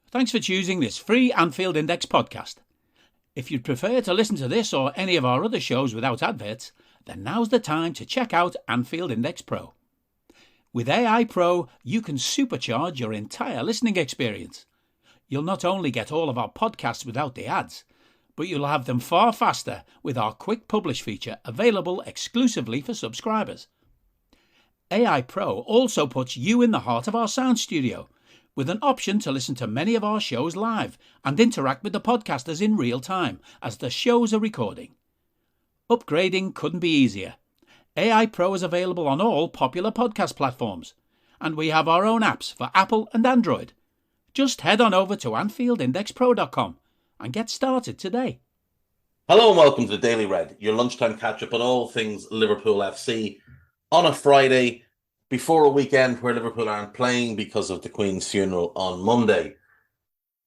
Thanks for choosing this free Anfield Index podcast. If you'd prefer to listen to this or any of our other shows without adverts, then now's the time to check out Anfield Index Pro. With AI Pro, you can supercharge your entire listening experience. You'll not only get all of our podcasts without the ads, but you'll have them far faster with our quick publish feature available exclusively for subscribers. AI Pro also puts you in the heart of our sound studio, with an option to listen to many of our shows live and interact with the podcasters in real time as the shows are recording. Upgrading couldn't be easier. AI Pro is available on all popular podcast platforms, and we have our own apps for Apple and Android. Just head on over to AnfieldIndexPro.com and get started today. Hello and welcome to the Daily Red, your lunchtime catch-up on all things Liverpool FC on a Friday before a weekend where Liverpool aren't playing because of the Queen's funeral on Monday.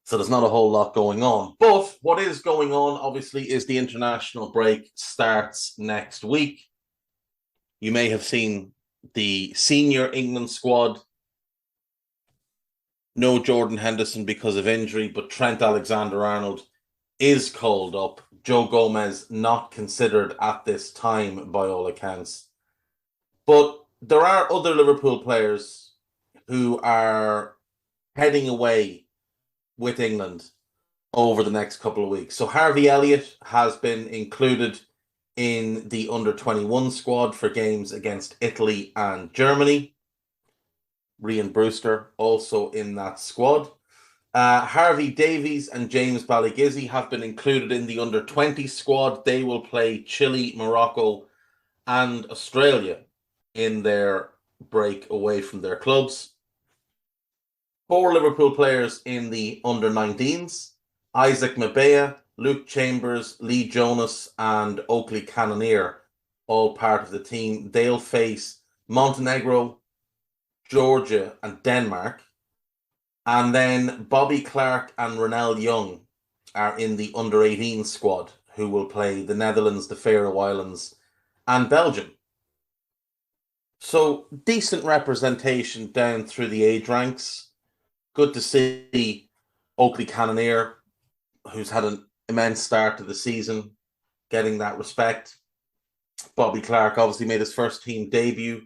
So there's not a whole lot going on. But what is going on, obviously, is the international break starts next week. You may have seen the senior England squad. No Jordan Henderson because of injury, but Trent Alexander-Arnold is called up. Joe Gomez not considered at this time by all accounts. But there are other Liverpool players who are heading away with England over the next couple of weeks. So Harvey Elliott has been included in the under-21 squad for games against Italy and Germany. Ryan Brewster also in that squad. Harvey Davies and James Balagizi have been included in the under-20 squad. They will play Chile, Morocco and Australia in their break away from their clubs. 4 Liverpool players in the under-19s. Isaac Mabea, Luke Chambers, Lee Jonas and Oakley Cannonier, all part of the team. They'll face Montenegro, Georgia and Denmark. And then Bobby Clark and Ronell Young are in the under-18 squad, who will play the Netherlands, the Faroe Islands and Belgium. So decent representation down through the age ranks. Good to see Oakley Cannonier, who's had an immense start to the season, getting that respect. Bobby Clark obviously made his first team debut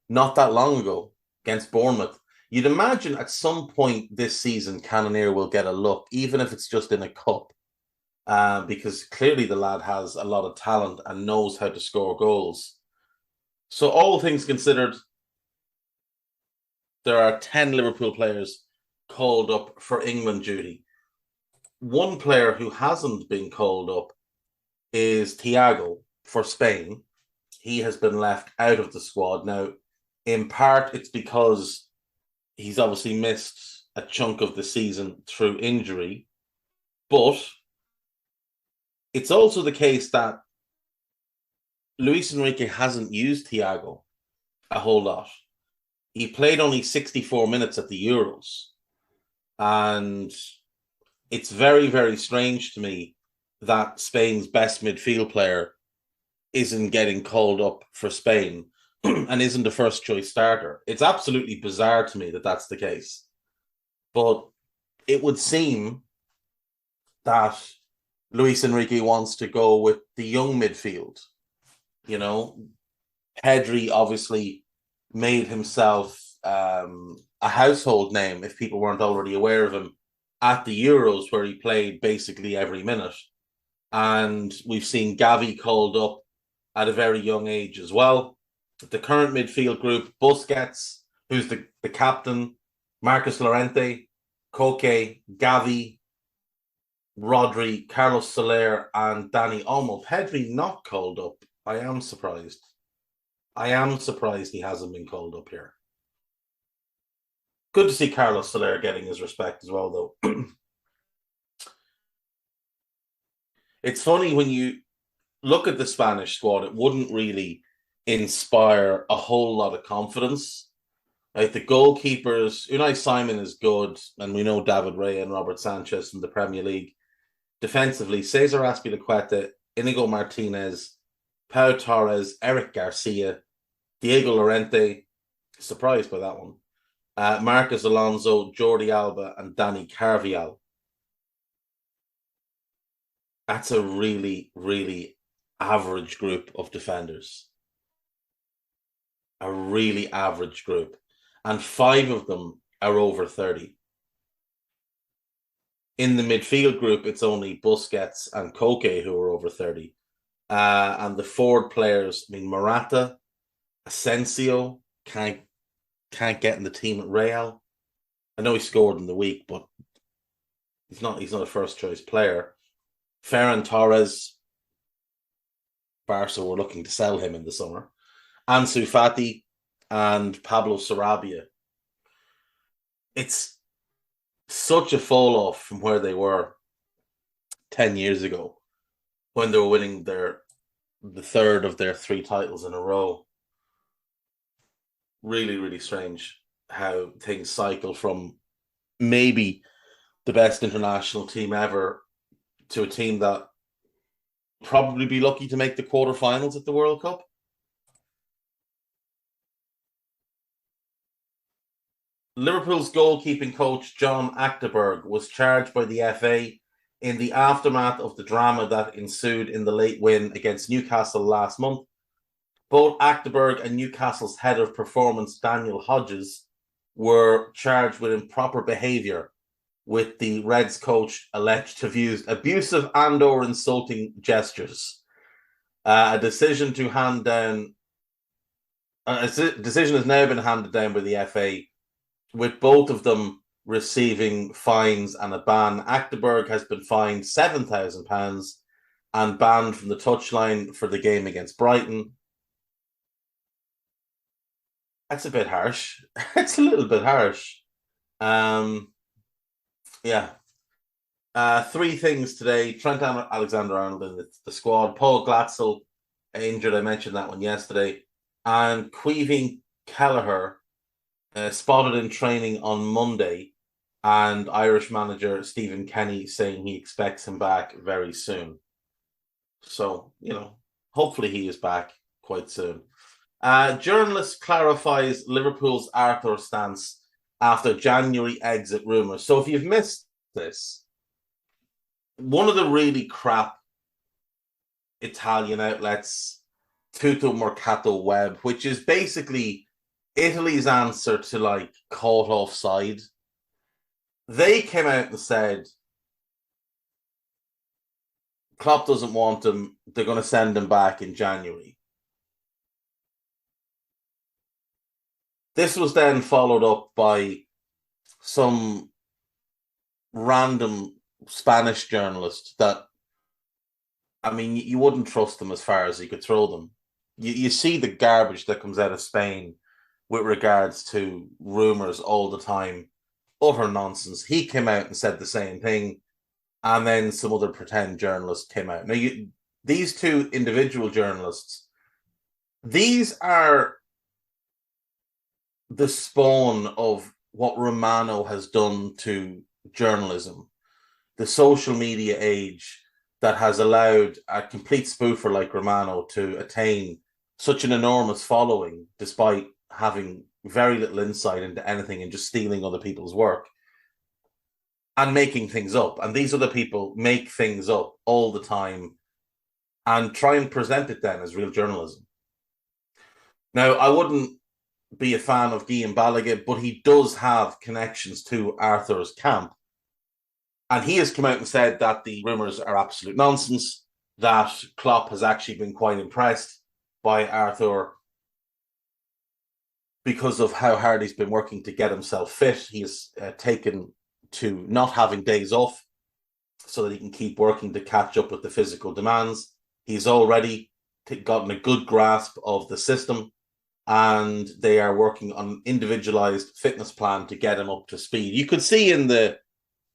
not that long ago against Bournemouth. You'd imagine at some point this season Cannonier will get a look, even if it's just in a cup, because clearly the lad has a lot of talent and knows how to score goals. So all things considered, there are 10 Liverpool players called up for England duty. One player who hasn't been called up is Thiago for Spain. He has been left out of the squad. Now, in part, it's because he's obviously missed a chunk of the season through injury, but it's also the case that Luis Enrique hasn't used Thiago a whole lot. He played only 64 minutes at the Euros, and it's very, very strange to me that Spain's best midfield player isn't getting called up for Spain and isn't a first-choice starter. It's absolutely bizarre to me that that's the case. But it would seem that Luis Enrique wants to go with the young midfield. You know, Pedri obviously made himself a household name, if people weren't already aware of him, at the Euros, where he played basically every minute. And we've seen Gavi called up at a very young age as well. The current midfield group, Busquets, who's the captain, Marcus Llorente, Koke, Gavi, Rodri, Carlos Soler, and Dani Olmo. Pedri not called up. I am surprised. I am surprised he hasn't been called up here. Good to see Carlos Soler getting his respect as well, though. It's funny when you look at the Spanish squad, it wouldn't really inspire a whole lot of confidence. Like the goalkeepers, Unai Simon is good, and we know David Raya and Robert Sanchez from the Premier League. Defensively, Cesar Azpilicueta, Inigo Martinez, Pau Torres, Eric Garcia, Diego Llorente, surprised by that one, Marcus Alonso, Jordi Alba, and Danny Carvajal. That's a really, really average group of defenders. A really average group. And 5 of them are over 30. In the midfield group, it's only Busquets and Koke who are over 30. And the forward players, I mean, Morata, Asensio, can't get in the team at Real. I know he scored in the week, but he's not a first choice player. Ferran Torres, Barca were looking to sell him in the summer. Ansu Fati and Pablo Sarabia. It's such a fall off from where they were 10 years ago when they were winning the third of their 3 titles in a row. Really, really strange how things cycle from maybe the best international team ever to a team that probably be lucky to make the quarterfinals at the World Cup. Liverpool's goalkeeping coach John Achterberg was charged by the FA in the aftermath of the drama that ensued in the late win against Newcastle last month. Both Achterberg and Newcastle's head of performance, Daniel Hodges, were charged with improper behaviour, with the Reds coach alleged to have used abusive and/or insulting gestures. A decision has now been handed down by the FA, with both of them receiving fines and a ban. Achterberg has been fined £7,000 and banned from the touchline for the game against Brighton. That's a bit harsh. It's a little bit harsh. Yeah. 3 things today. Trent Alexander-Arnold in the squad. Paul Glatzel injured. I mentioned that one yesterday. And Caoimhín Kelleher spotted in training on Monday, and Irish manager Stephen Kenny saying he expects him back very soon. So, hopefully he is back quite soon. Journalist clarifies Liverpool's Arthur stance after January exit rumours. So if you've missed this, one of the really crap Italian outlets, Tutto Mercato Web, which is basically Italy's answer to caught offside, they came out and said Klopp doesn't want him. They're going to send him back in January. This was then followed up by some random Spanish journalist that, you wouldn't trust them as far as you could throw them. You see the garbage that comes out of Spain with regards to rumours all the time. Utter nonsense. He came out and said the same thing, and then some other pretend journalist came out. Now, these 2 individual journalists, these are the spawn of what Romano has done to journalism, the social media age that has allowed a complete spoofer like Romano to attain such an enormous following despite having very little insight into anything and just stealing other people's work and making things up. And these other people make things up all the time and try and present it then as real journalism. Now, I wouldn't be a fan of Guillaume Balaguer, but he does have connections to Arthur's camp. And he has come out and said that the rumours are absolute nonsense, that Klopp has actually been quite impressed by Arthur because of how hard he's been working to get himself fit. He's taken to not having days off so that he can keep working to catch up with the physical demands. He's already gotten a good grasp of the system, and they are working on an individualized fitness plan to get him up to speed. You could see in the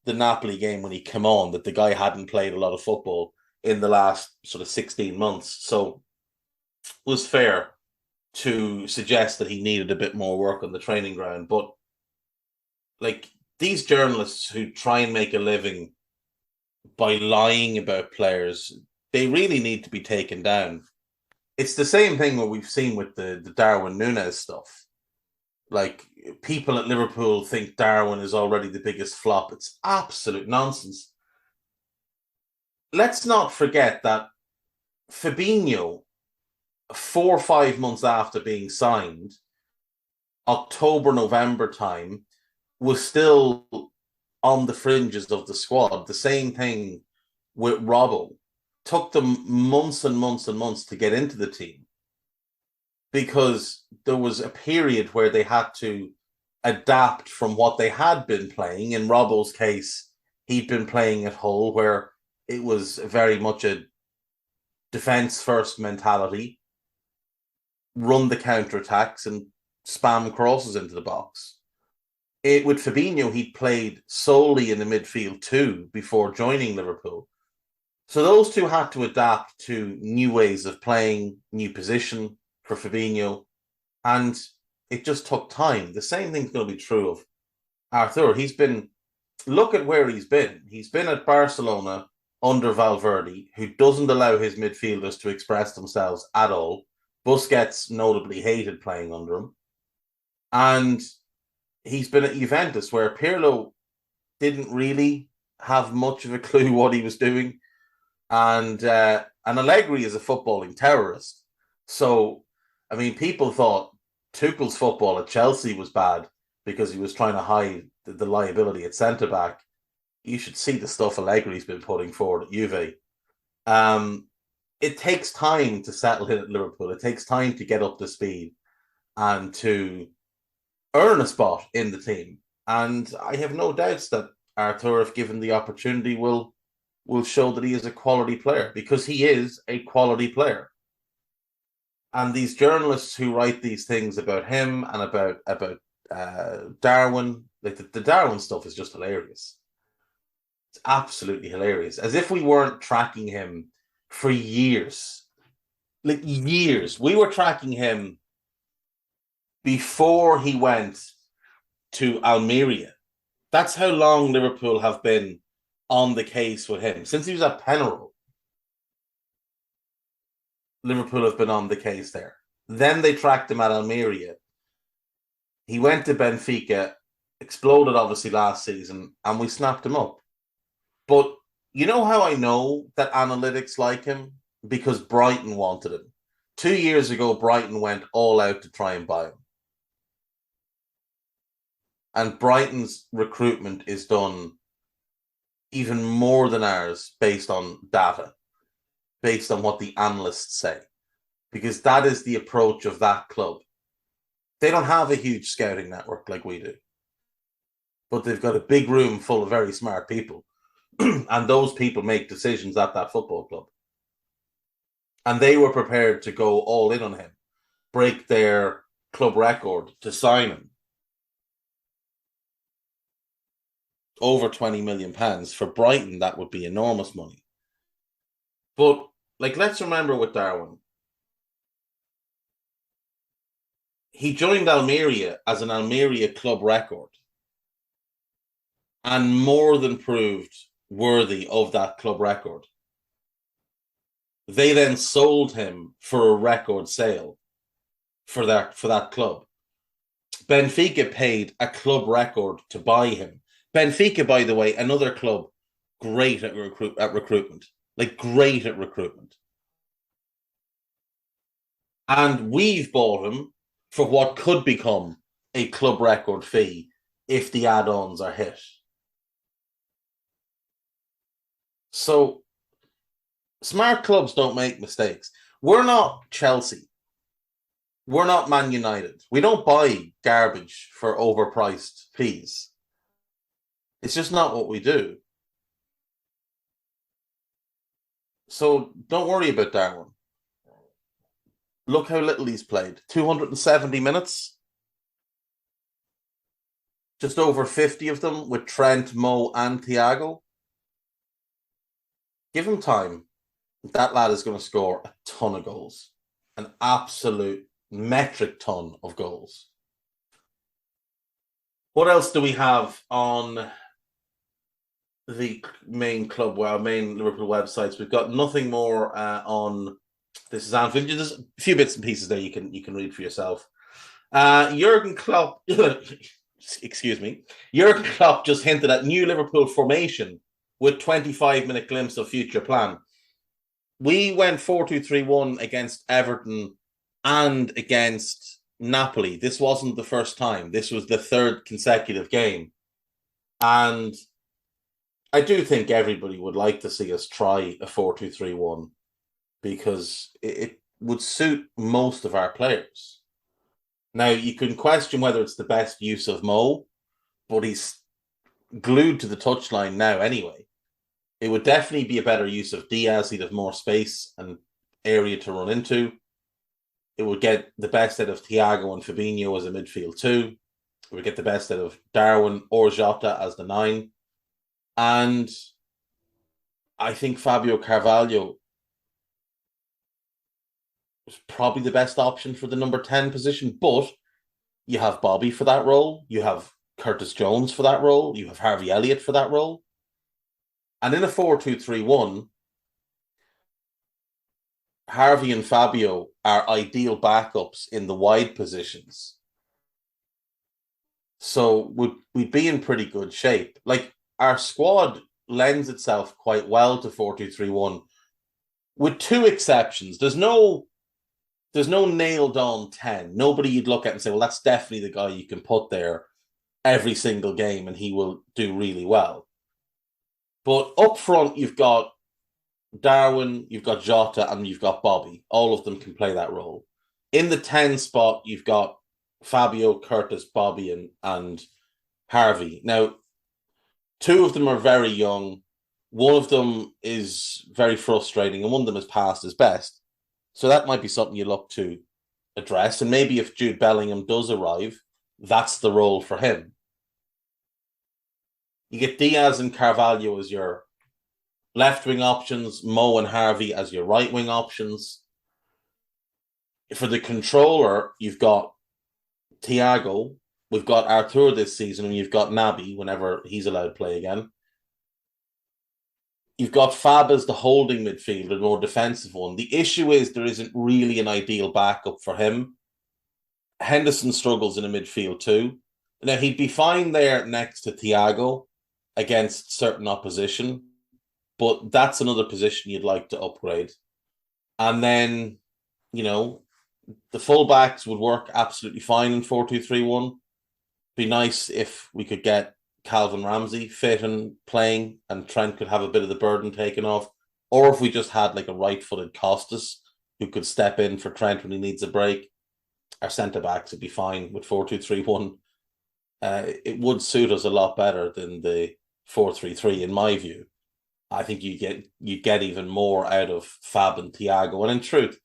Napoli game when he came on that the guy hadn't played a lot of football in the last sort of 16 months. So it was fair to suggest that he needed a bit more work on the training ground. But these journalists who try and make a living by lying about players, they really need to be taken down. It's the same thing what we've seen with the Darwin Núñez stuff. Like, people at Liverpool think Darwin is already the biggest flop. It's absolute nonsense. Let's not forget that Fabinho, 4 or 5 months after being signed, October, November time, was still on the fringes of the squad. The same thing with Robbo. Took them months and months and months to get into the team because there was a period where they had to adapt from what they had been playing. In Robbo's case, he'd been playing at Hull, where it was very much a defense first mentality, run the counter attacks and spam crosses into the box. With Fabinho, he'd played solely in the midfield too before joining Liverpool. So those two had to adapt to new ways of playing, new position for Fabinho, and it just took time. The same thing's going to be true of Arthur. Look at where he's been. He's been at Barcelona under Valverde, who doesn't allow his midfielders to express themselves at all. Busquets notably hated playing under him. And he's been at Juventus, where Pirlo didn't really have much of a clue what he was doing. And Allegri is a footballing terrorist. So, I mean, people thought Tuchel's football at Chelsea was bad because he was trying to hide the liability at centre-back. You should see the stuff Allegri's been putting forward at Juve. It takes time to settle in at Liverpool. It takes time to get up to speed and to earn a spot in the team. And I have no doubts that Arthur, if given the opportunity, will show that he is a quality player, because he is a quality player. And these journalists who write these things about him and about Darwin, like the Darwin stuff is just hilarious. It's absolutely hilarious. As if we weren't tracking him for years. Like years. We were tracking him before he went to Almeria. That's how long Liverpool have been on the case with him. Since he was at Penarol, Liverpool have been on the case there. Then they tracked him at Almeria. He went to Benfica, exploded obviously last season, and we snapped him up. But you know how I know that analytics like him? Because Brighton wanted him. 2 years ago, Brighton went all out to try and buy him. And Brighton's recruitment is done even more than ours based on data, based on what the analysts say, because that is the approach of that club. They don't have a huge scouting network like we do, but they've got a big room full of very smart people, and those people make decisions at that football club. And they were prepared to go all in on him, break their club record to sign him. Over £20 million. For Brighton, that would be enormous money. But, let's remember with Darwin, he joined Almeria as an Almeria club record and more than proved worthy of that club record. They then sold him for a record sale for that club. Benfica paid a club record to buy him. Benfica, by the way, another club great at recruitment. Great at recruitment. And we've bought him for what could become a club record fee if the add-ons are hit. So, smart clubs don't make mistakes. We're not Chelsea. We're not Man United. We don't buy garbage for overpriced fees. It's just not what we do. So don't worry about Darwin. Look how little he's played. 270 minutes. Just over 50 of them with Trent, Mo, and Thiago. Give him time. That lad is going to score a ton of goals. An absolute metric ton of goals. What else do we have on the main Liverpool websites? We've got nothing more on This Is Anfield. There's a few bits and pieces there you can read for yourself. Jurgen Klopp, excuse me, Jurgen Klopp just hinted at new Liverpool formation with 25-minute glimpse of future plan. We went 4-2-3-1 against Everton and against Napoli. This wasn't the first time. This was the third consecutive game. And I do think everybody would like to see us try a 4-2-3-1 because it would suit most of our players. Now, you can question whether it's the best use of Mo, but he's glued to the touchline now anyway. It would definitely be a better use of Diaz. He'd have more space and area to run into. It would get the best out of Thiago and Fabinho as a midfield too. It would get the best out of Darwin or Jota as the 9. And I think Fabio Carvalho is probably the best option for the number 10 position. But you have Bobby for that role. You have Curtis Jones for that role. You have Harvey Elliott for that role. And in a 4-2-3-1, Harvey and Fabio are ideal backups in the wide positions. So we'd be in pretty good shape. Like, our squad lends itself quite well to 4-2-3-1, with two exceptions. There's no nailed on 10. Nobody you'd look at and say, well, that's definitely the guy you can put there every single game and he will do really well. But up front, you've got Darwin, you've got Jota, and you've got Bobby. All of them can play that role. In the 10 spot, you've got Fabio, Curtis, Bobby, and Harvey. Now, two of them are very young. One of them is very frustrating, and one of them has passed his best. So that might be something you look to address. And maybe if Jude Bellingham does arrive, that's the role for him. You get Diaz and Carvalho as your left wing options, Mo and Harvey as your right wing options. For the controller, you've got Thiago, we've got Arthur this season, and you've got Naby whenever he's allowed to play again. You've got Fab as the holding midfielder, the more defensive one. The issue is there isn't really an ideal backup for him. Henderson struggles in a midfield too. Now, he'd be fine there next to Thiago against certain opposition, but that's another position you'd like to upgrade. And then, the fullbacks would work absolutely fine in 4-2-3-1. Be nice if we could get Calvin Ramsey fit and playing, and Trent could have a bit of the burden taken off. Or if we just had like a right-footed Costas who could step in for Trent when he needs a break. Our centre-backs would be fine with 4-2-3-1. It would suit us a lot better than the 4-3-3, in my view. I think you get even more out of Fab and Thiago. And in truth,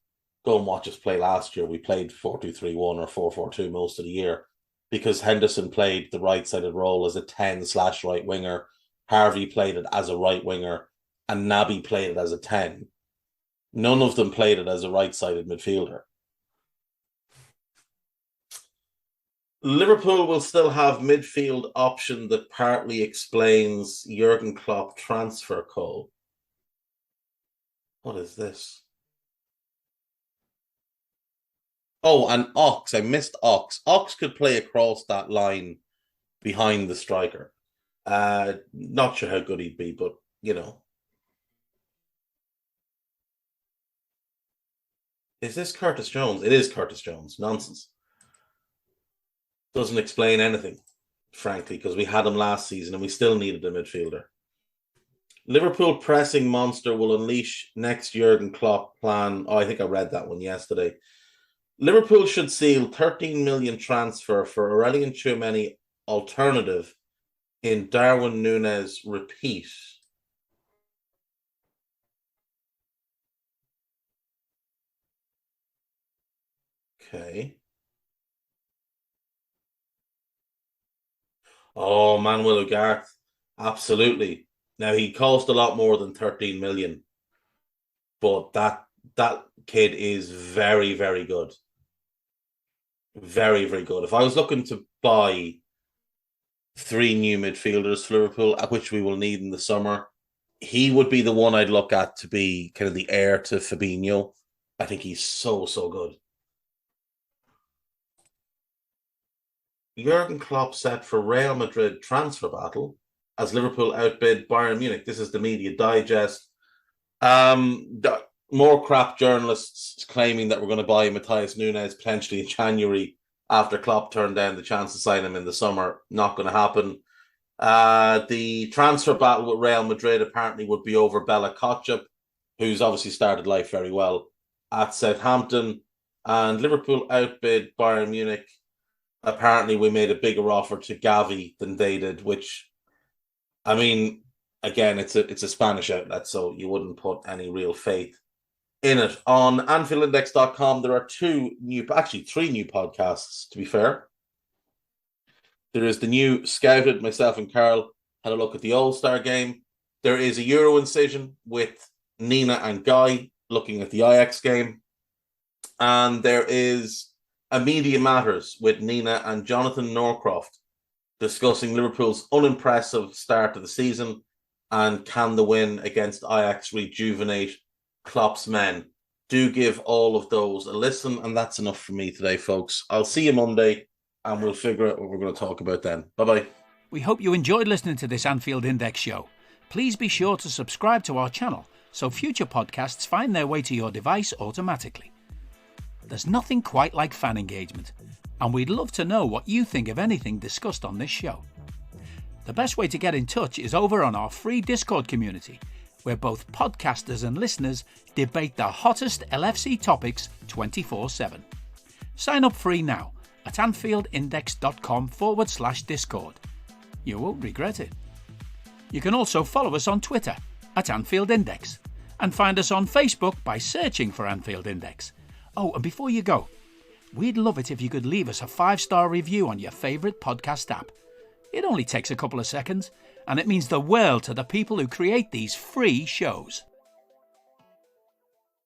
go and watch us play last year. We played 4-2-3-1 or 4-4-2 most of the year because Henderson played the right-sided role as a 10/right winger. Harvey played it as a right winger, and Naby played it as a 10. None of them played it as a right-sided midfielder. Liverpool will still have midfield option that partly explains Jurgen Klopp transfer call. What is this? Oh, and Ox. I missed Ox. Ox could play across that line behind the striker. Not sure how good he'd be, but Is this Curtis Jones? It is Curtis Jones. Nonsense. Doesn't explain anything, frankly, because we had him last season and we still needed a midfielder. Liverpool pressing monster will unleash next Jurgen Klopp plan. Oh, I think I read that one yesterday. Liverpool should seal 13 million transfer for Aurelien Tchouameni alternative in Darwin Núñez repeat. Okay. Oh, Manuel Ugarte. Absolutely. Now, he cost a lot more than 13 million, but that kid is very, very good. Very, very good. If I was looking to buy 3 new midfielders for Liverpool, which we will need in the summer, he would be the one I'd look at to be kind of the heir to Fabinho. I think he's so, so good. Jurgen Klopp set for Real Madrid transfer battle as Liverpool outbid Bayern Munich. This is the Media Digest. More crap journalists claiming that we're going to buy Matthias Nunes potentially in January after Klopp turned down the chance to sign him in the summer. Not going to happen. The transfer battle with Real Madrid apparently would be over Bella Kotchap, who's obviously started life very well at Southampton. And Liverpool outbid Bayern Munich. Apparently, we made a bigger offer to Gavi than they did, which, I mean, again, it's a Spanish outlet, so you wouldn't put any real faith in it. On AnfieldIndex.com, there are three new podcasts, to be fair. There is the new Scouted. Myself and Carl had a look at the All-Star game. There is a Euro Incision with Nina and Guy looking at the Ajax game. And there is a Media Matters with Nina and Jonathan Norcroft discussing Liverpool's unimpressive start to the season and can the win against Ajax rejuvenate Klopp's men. Do give all of those a listen, and that's enough for me today, folks. I'll see you Monday, and we'll figure out what we're going to talk about then. Bye-bye. We hope you enjoyed listening to this Anfield Index show. Please be sure to subscribe to our channel so future podcasts find their way to your device automatically. There's nothing quite like fan engagement, and we'd love to know what you think of anything discussed on this show. The best way to get in touch is over on our free Discord community, where both podcasters and listeners debate the hottest LFC topics 24/7. Sign up free now at AnfieldIndex.com/Discord. You won't regret it. You can also follow us on Twitter at Anfield Index and find us on Facebook by searching for Anfield Index. Oh, and before you go, we'd love it if you could leave us a 5-star review on your favourite podcast app. It only takes a couple of seconds, and it means the world to the people who create these free shows.